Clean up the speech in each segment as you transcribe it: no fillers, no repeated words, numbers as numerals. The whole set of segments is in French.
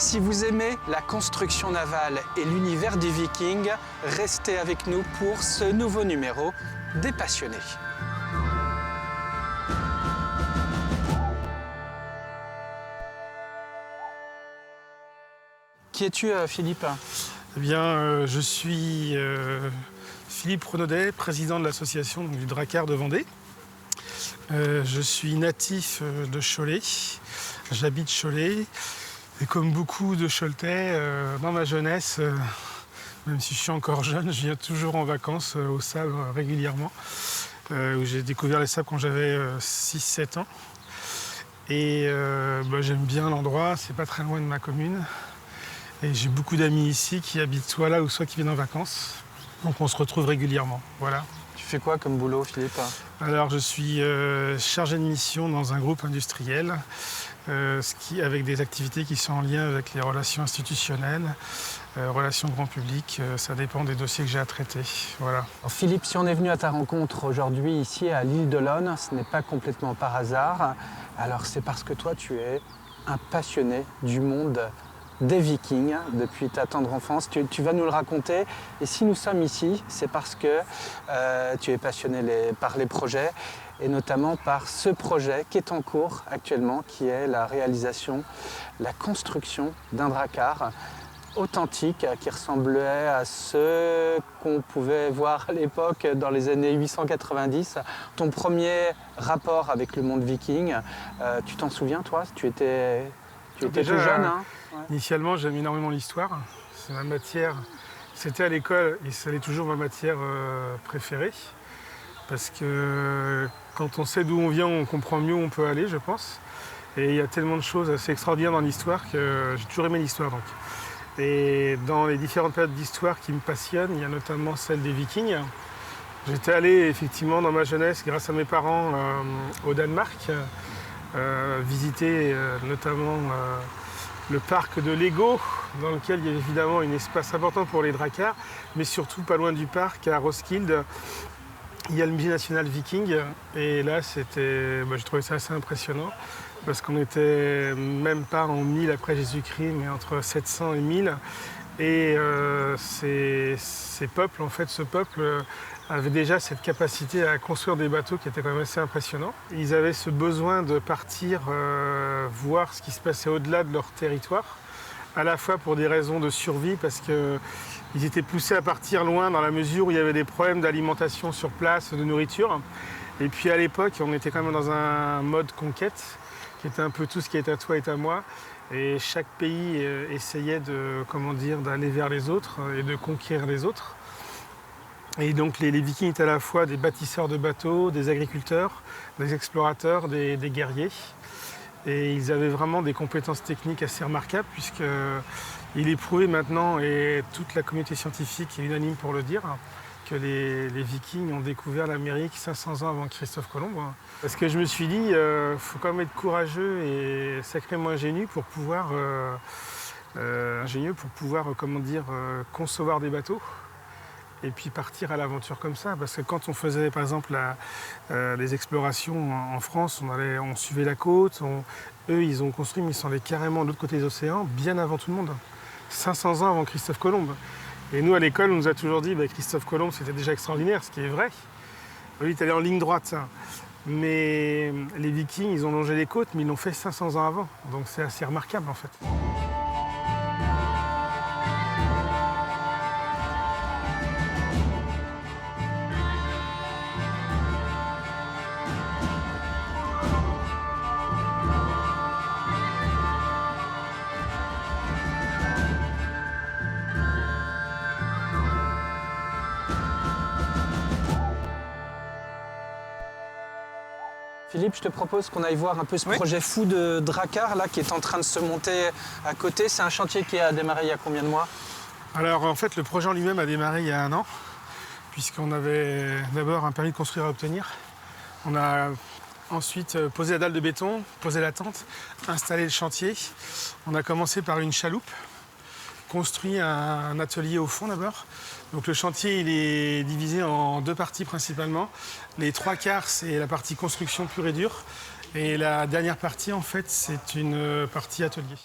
Si vous aimez la construction navale et l'univers des Vikings, restez avec nous pour ce nouveau numéro des Passionnés. Qui es-tu, Philippe? Eh bien, je suis Philippe Renaudet, président de l'association du Drakkar de Vendée. Je suis natif de Cholet, j'habite Cholet. Et comme beaucoup de Choletais, dans ma jeunesse, même si je suis encore jeune, je viens toujours en vacances au Sable régulièrement. Où j'ai découvert les sables quand j'avais 6-7 ans. Et j'aime bien l'endroit, c'est pas très loin de ma commune. Et j'ai beaucoup d'amis ici qui habitent soit là ou soit qui viennent en vacances. Donc on se retrouve régulièrement, voilà. Tu fais quoi comme boulot, Philippe? Alors je suis chargé de mission dans un groupe industriel, avec des activités qui sont en lien avec les relations institutionnelles, relations grand public, ça dépend des dossiers que j'ai à traiter, voilà. Alors, Philippe, si on est venu à ta rencontre aujourd'hui ici à l'île de l'One, ce n'est pas complètement par hasard. Alors c'est parce que toi tu es un passionné du monde des Vikings depuis ta tendre enfance. Tu vas nous le raconter. Et si nous sommes ici, c'est parce que tu es passionné par les projets et notamment par ce projet qui est en cours actuellement, qui est la réalisation, la construction d'un drakkar authentique qui ressemblait à ceux qu'on pouvait voir à l'époque dans les années 890. Ton premier rapport avec le monde viking, tu t'en souviens toi? Tu étais Déjà, tout jeune, hein? Ouais. Initialement, j'aime énormément l'histoire. C'est ma matière. C'était à l'école et ça l'est toujours ma matière préférée. Parce que quand on sait d'où on vient, on comprend mieux où on peut aller, je pense. Et il y a tellement de choses assez extraordinaires dans l'histoire que j'ai toujours aimé l'histoire. Donc. Et dans les différentes périodes d'histoire qui me passionnent, il y a notamment celle des Vikings. J'étais allé effectivement dans ma jeunesse, grâce à mes parents, au Danemark, visiter notamment le parc de Lego, dans lequel il y a évidemment un espace important pour les drakkars, mais surtout pas loin du parc, à Roskilde, il y a le musée national viking. Et là, j'ai trouvé ça assez impressionnant, parce qu'on n'était même pas en 1000 après Jésus-Christ, mais entre 700 et 1000. Et ces peuples, en fait, ce peuple avait déjà cette capacité à construire des bateaux qui était quand même assez impressionnant. Ils avaient ce besoin de partir voir ce qui se passait au-delà de leur territoire, à la fois pour des raisons de survie, parce qu'ils étaient poussés à partir loin dans la mesure où il y avait des problèmes d'alimentation sur place, de nourriture. Et puis à l'époque, on était quand même dans un mode conquête, qui était un peu tout ce qui est à toi est à moi. Et chaque pays essayait d'aller vers les autres et de conquérir les autres. Et donc les Vikings étaient à la fois des bâtisseurs de bateaux, des agriculteurs, des explorateurs, des guerriers. Et ils avaient vraiment des compétences techniques assez remarquables, puisqu'il est prouvé maintenant, et toute la communauté scientifique est unanime pour le dire, que les Vikings ont découvert l'Amérique 500 ans avant Christophe Colomb. Parce que je me suis dit, faut quand même être courageux et sacrément ingénieux pour pouvoir concevoir des bateaux et puis partir à l'aventure comme ça. Parce que quand on faisait par exemple les explorations en France, on suivait la côte, eux ils ont construit, mais ils sont allés carrément de l'autre côté des océans, bien avant tout le monde. 500 ans avant Christophe Colomb. Et nous, à l'école, on nous a toujours dit que Christophe Colomb, c'était déjà extraordinaire, ce qui est vrai. Lui, il est allé en ligne droite, ça. Mais les Vikings, ils ont longé les côtes, mais ils l'ont fait 500 ans avant. Donc c'est assez remarquable, en fait. Philippe, je te propose qu'on aille voir un peu ce projet fou de drakkar là, qui est en train de se monter à côté. C'est un chantier qui a démarré il y a combien de mois? Alors en fait, le projet en lui-même a démarré il y a 1 an, puisqu'on avait d'abord un permis de construire à obtenir. On a ensuite posé la dalle de béton, posé la tente, installé le chantier. On a commencé par une chaloupe, construit un atelier au fond d'abord. Donc le chantier il est divisé en 2 parties principalement. Les 3/4 c'est la partie construction pure et dure. Et la dernière partie en fait c'est une partie atelier.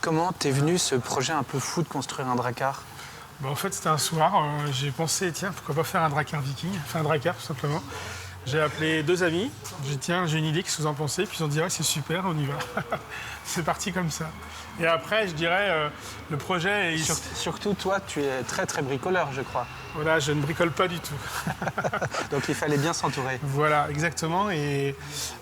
comment t'es venu ce projet un peu fou de construire un drakkar? En fait, c'était un soir, j'ai pensé, tiens, pourquoi pas faire un drakkar viking, enfin un drakkar tout simplement. J'ai appelé 2 amis, j'ai dit tiens, j'ai une idée, qu'est-ce que vous en pensez? Puis ils ont dit ouais, c'est super, on y va. C'est parti comme ça. Et après, je dirais, le projet... Surtout toi, tu es très très bricoleur, je crois. Voilà, je ne bricole pas du tout. Donc il fallait bien s'entourer. Voilà, exactement. Et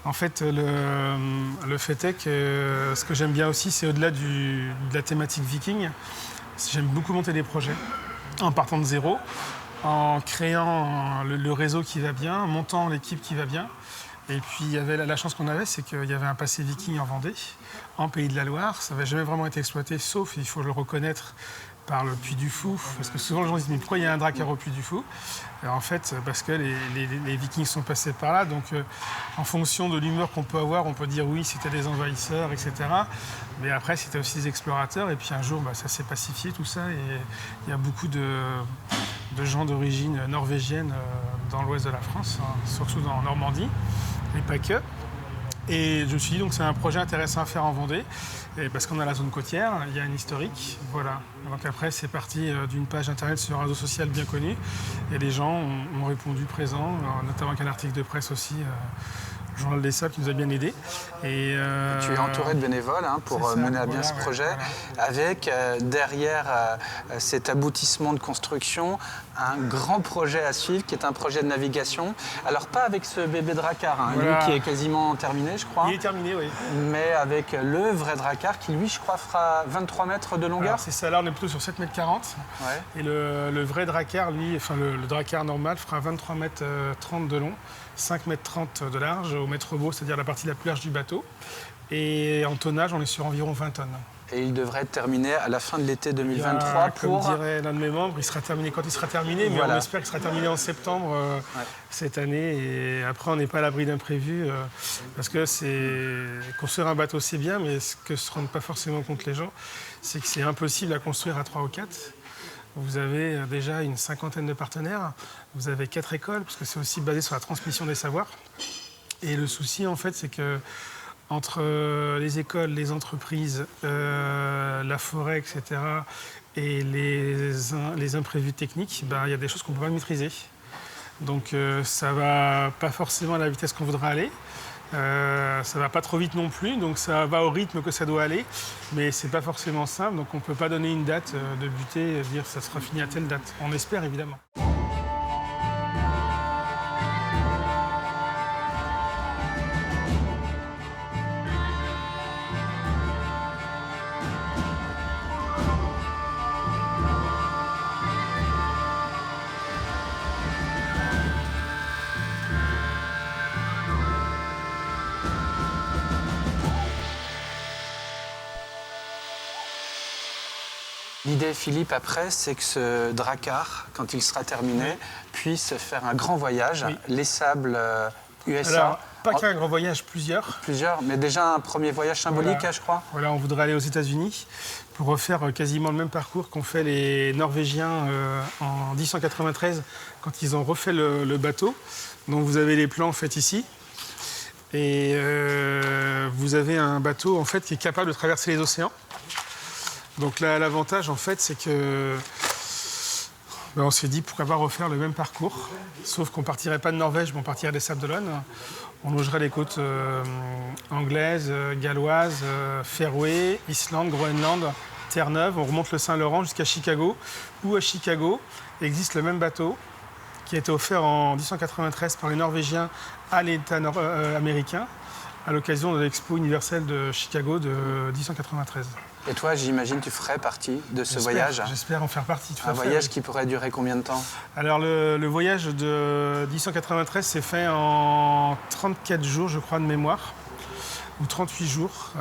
en fait, le fait est que ce que j'aime bien aussi, c'est au-delà de la thématique viking. J'aime beaucoup monter des projets en partant de zéro, en créant le réseau qui va bien, en montant l'équipe qui va bien. Et puis il y avait la chance qu'on avait, c'est qu'il y avait un passé viking en Vendée, en Pays de la Loire. Ça n'avait jamais vraiment été exploité, sauf, il faut le reconnaître, par le Puy du Fou. Parce que souvent les gens disent mais pourquoi il y a un drakkar au Puy du Fou? Et en fait, parce que les Vikings sont passés par là. Donc en fonction de l'humeur qu'on peut avoir, on peut dire oui, c'était des envahisseurs, etc. Mais après, c'était aussi des explorateurs. Et puis un jour, ça s'est pacifié tout ça. Et il y a beaucoup de gens d'origine norvégienne dans l'ouest de la France, hein, surtout en Normandie, et pas que. Et je me suis dit donc c'est un projet intéressant à faire en Vendée, et parce qu'on a la zone côtière, il y a un historique, voilà. Donc après c'est parti d'une page internet sur un réseau social bien connu, et les gens ont répondu présents, notamment avec un article de presse aussi, le journal des Sables qui nous a bien aidés. Et tu es entouré de bénévoles pour mener à bien ce projet, avec derrière cet aboutissement de construction, un grand projet à suivre qui est un projet de navigation. Alors pas avec ce bébé drakkar, hein, lui qui est quasiment terminé je crois. Il est terminé, oui. Mais avec le vrai drakkar qui lui je crois fera 23 mètres de longueur. C'est ça, là on est plutôt sur 7,40 m. Ouais. Et le vrai drakkar, lui, enfin le drakkar normal fera 23,30 m de long, 5,30 m de large au mètre beau, c'est-à-dire la partie la plus large du bateau. Et en tonnage, on est sur environ 20 tonnes. Et il devrait être terminé à la fin de l'été 2023 Comme dirait l'un de mes membres, il sera terminé quand il sera terminé, mais on espère qu'il sera terminé en septembre cette année. Et après, on n'est pas à l'abri d'imprévus, parce que construire un bateau, c'est bien, mais ce que se rendent pas forcément compte les gens, c'est que c'est impossible à construire à 3 ou 4. Vous avez déjà une 50aine de partenaires, vous avez 4 écoles, parce que c'est aussi basé sur la transmission des savoirs. Et le souci, en fait, c'est que entre les écoles, les entreprises, la forêt, etc., et les imprévus techniques, il y a des choses qu'on ne peut pas maîtriser. Donc ça ne va pas forcément à la vitesse qu'on voudra aller. Ça ne va pas trop vite non plus, donc ça va au rythme que ça doit aller. Mais ce n'est pas forcément simple, donc on ne peut pas donner une date de butée, dire que ça sera fini à telle date. On espère évidemment. L'idée, Philippe, après, c'est que ce drakkar, quand il sera terminé, puisse faire un grand voyage, les sables USA. Alors, pas qu'un grand voyage, plusieurs. Plusieurs, mais déjà un premier voyage symbolique, je crois. Voilà, on voudrait aller aux États-Unis pour refaire quasiment le même parcours qu'ont fait les Norvégiens en 1893, quand ils ont refait le bateau. Donc vous avez les plans faits ici. Et vous avez un bateau en fait, qui est capable de traverser les océans. Donc là, l'avantage, en fait, c'est que on s'est dit pourquoi pas refaire le même parcours, sauf qu'on ne partirait pas de Norvège, mais on partirait des Sables d'Olonne. On longerait les côtes anglaises, galloises, Féroé, Islande, Groenland, Terre-Neuve. On remonte le Saint-Laurent jusqu'à Chicago, où à Chicago existe le même bateau qui a été offert en 1893 par les Norvégiens à l'État américain à l'occasion de l'Expo universelle de Chicago de 1893. Et toi, j'imagine, tu ferais partie de ce voyage? J'espère en faire partie. Un voyage qui pourrait durer combien de temps? Alors, le voyage de 1893 s'est fait en 34 jours, je crois, de mémoire, ou 38 jours.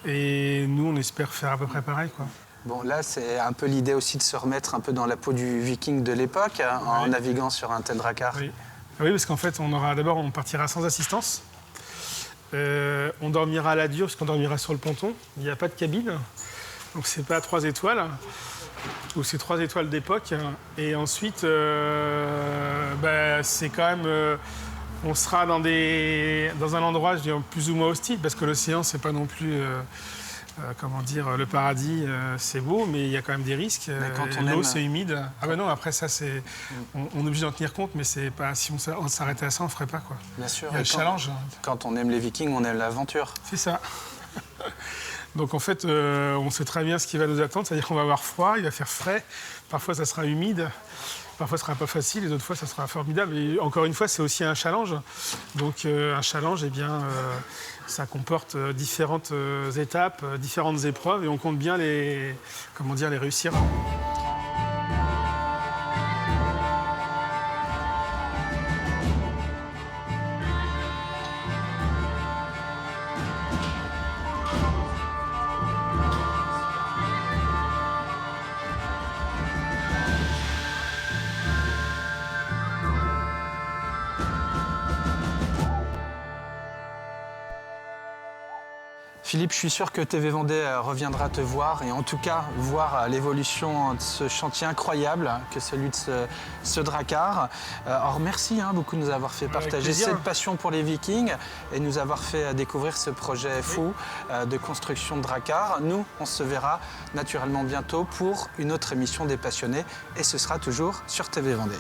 Et nous, on espère faire à peu près pareil, quoi. Bon, là, c'est un peu l'idée aussi de se remettre un peu dans la peau du viking de l'époque, en naviguant sur un tel drakkar. Oui, parce qu'en fait, on partira sans assistance. On dormira à la dure, parce qu'on dormira sur le ponton. Il n'y a pas de cabine, donc c'est pas 3 étoiles, ou c'est 3 étoiles d'époque. Et ensuite, c'est quand même... on sera dans un endroit, je dirais, plus ou moins hostile, parce que l'océan, c'est pas non plus comment dire, le paradis, c'est beau, mais il y a quand même des risques. L'eau, c'est humide. Ah ben non, après ça, on est obligé d'en tenir compte, mais c'est pas, si on s'arrêtait à ça, on ne ferait pas, quoi. Bien sûr. Il y a le challenge. Quand on aime les Vikings, on aime l'aventure. C'est ça. Donc en fait, on sait très bien ce qui va nous attendre, c'est-à-dire qu'on va avoir froid, il va faire frais, parfois ça sera humide. Parfois, ce sera pas facile, et d'autres fois, ça sera formidable. Et encore une fois, c'est aussi un challenge. Donc, un challenge, eh bien, ça comporte différentes étapes, différentes épreuves, et on compte bien les réussir. Philippe, je suis sûr que TV Vendée reviendra te voir et en tout cas voir l'évolution de ce chantier incroyable que celui de ce Drakkar. Alors merci beaucoup de nous avoir fait partager cette passion pour les Vikings et nous avoir fait découvrir ce projet fou de construction de Drakkar. Nous, on se verra naturellement bientôt pour une autre émission des passionnés et ce sera toujours sur TV Vendée.